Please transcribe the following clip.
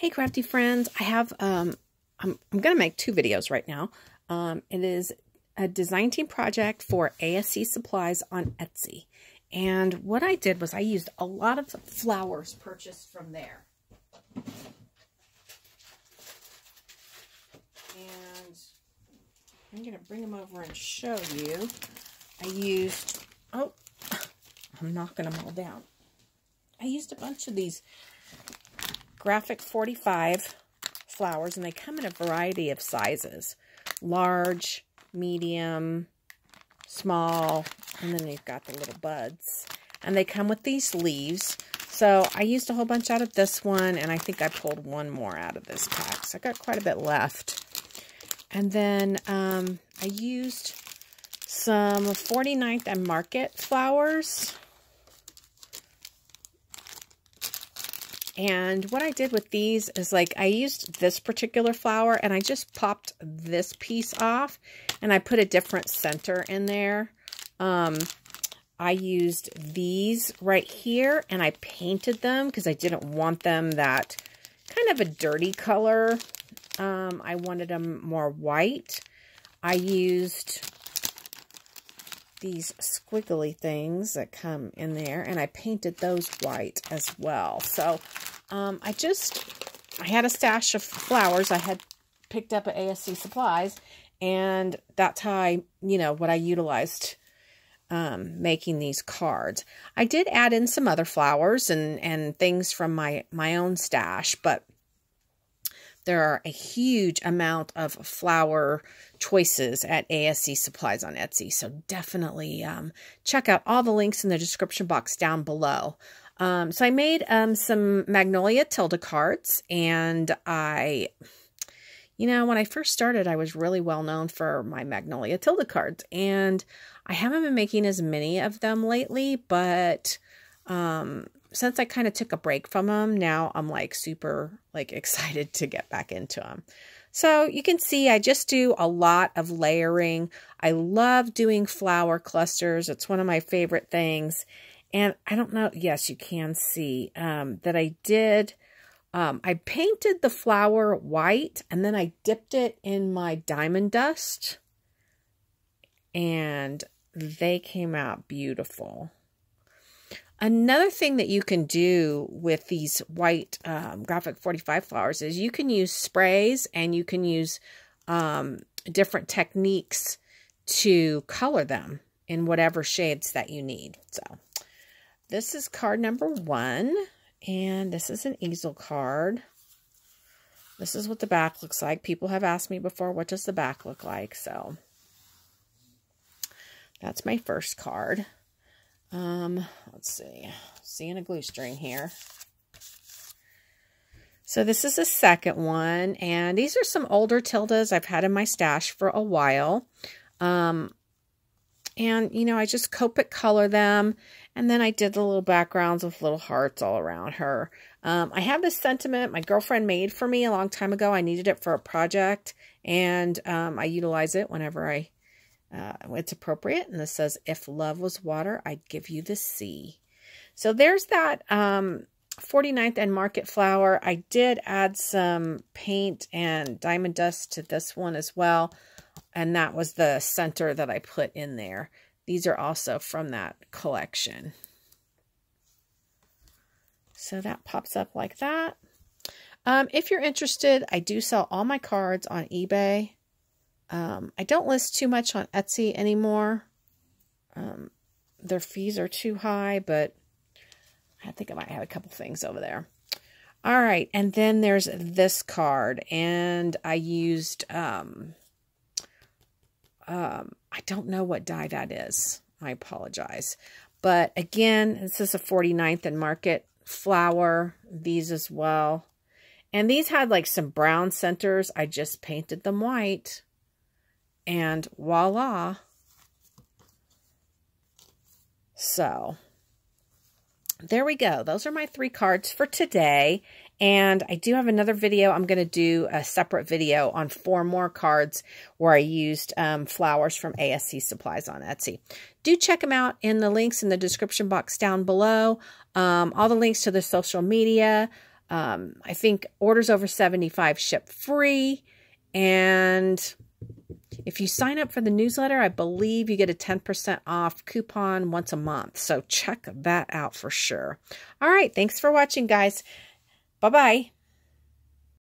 Hey crafty friends, I have I'm gonna make two videos right now. It is a design team project for ASC Supplies on Etsy. And what I did was I used a lot of flowers purchased from there. And I'm gonna bring them over and show you. I used, oh, I'm knocking them all down. I used a bunch of these graphic 45 flowers, and they come in a variety of sizes. Large, medium, small, and then they've got the little buds. And they come with these leaves. So I used a whole bunch out of this one, and I think I pulled one more out of this pack. So I got quite a bit left. And then I used some 49th and Market flowers. And what I did with these is, like, I used this particular flower and I just popped this piece off and I put a different center in there. I used these right here and I painted them because I didn't want them that kind of a dirty color. I wanted them more white. I used these squiggly things that come in there, and I painted those white as well. So I had a stash of flowers I had picked up at ASC Supplies, and that's how what I utilized making these cards. I did add in some other flowers and things from my own stash, but there are a huge amount of flower choices at ASC Supplies on Etsy. So definitely check out all the links in the description box down below. So I made some Magnolia Tilda cards, and when I first started, I was really well known for my Magnolia Tilda cards, and I haven't been making as many of them lately, but since I kind of took a break from them, now I'm like super excited to get back into them. So you can see I just do a lot of layering. I love doing flower clusters. It's one of my favorite things. And I don't know, yes, you can see that I did, I painted the flower white and then I dipped it in my diamond dust and they came out beautiful. Another thing that you can do with these white graphic 45 flowers is you can use sprays and you can use different techniques to color them in whatever shades that you need. So this is card number 1, and this is an easel card. This is what the back looks like. People have asked me before, what does the back look like? So that's my first card. Let's see, seeing a glue string here. So this is the second one, and these are some older Tildas I've had in my stash for a while. And, I just Copic color them, and then I did the little backgrounds with little hearts all around her. I have this sentiment my girlfriend made for me a long time ago. I needed it for a project, and I utilize it whenever it's appropriate. And this says, if love was water, I'd give you the sea. So there's that 49th and Market flower. I did add some paint and diamond dust to this one as well. And that was the center that I put in there. These are also from that collection. So that pops up like that. If you're interested, I do sell all my cards on eBay. I don't list too much on Etsy anymore. Their fees are too high, but I think I might have a couple things over there. All right, and then there's this card, and I used, I don't know what dye that is. I apologize. But again, this is a 49th and Market flower. These as well. And these had like some brown centers. I just painted them white. And voila. So there we go. Those are my 3 cards for today. And I do have another video. I'm going to do a separate video on 4 more cards where I used flowers from ASC Supplies on Etsy. Do check them out in the links in the description box down below. All the links to the social media. I think orders over 75 ship free. And if you sign up for the newsletter, I believe you get a 10% off coupon once a month. So check that out for sure. All right. Thanks for watching, guys. Bye-bye.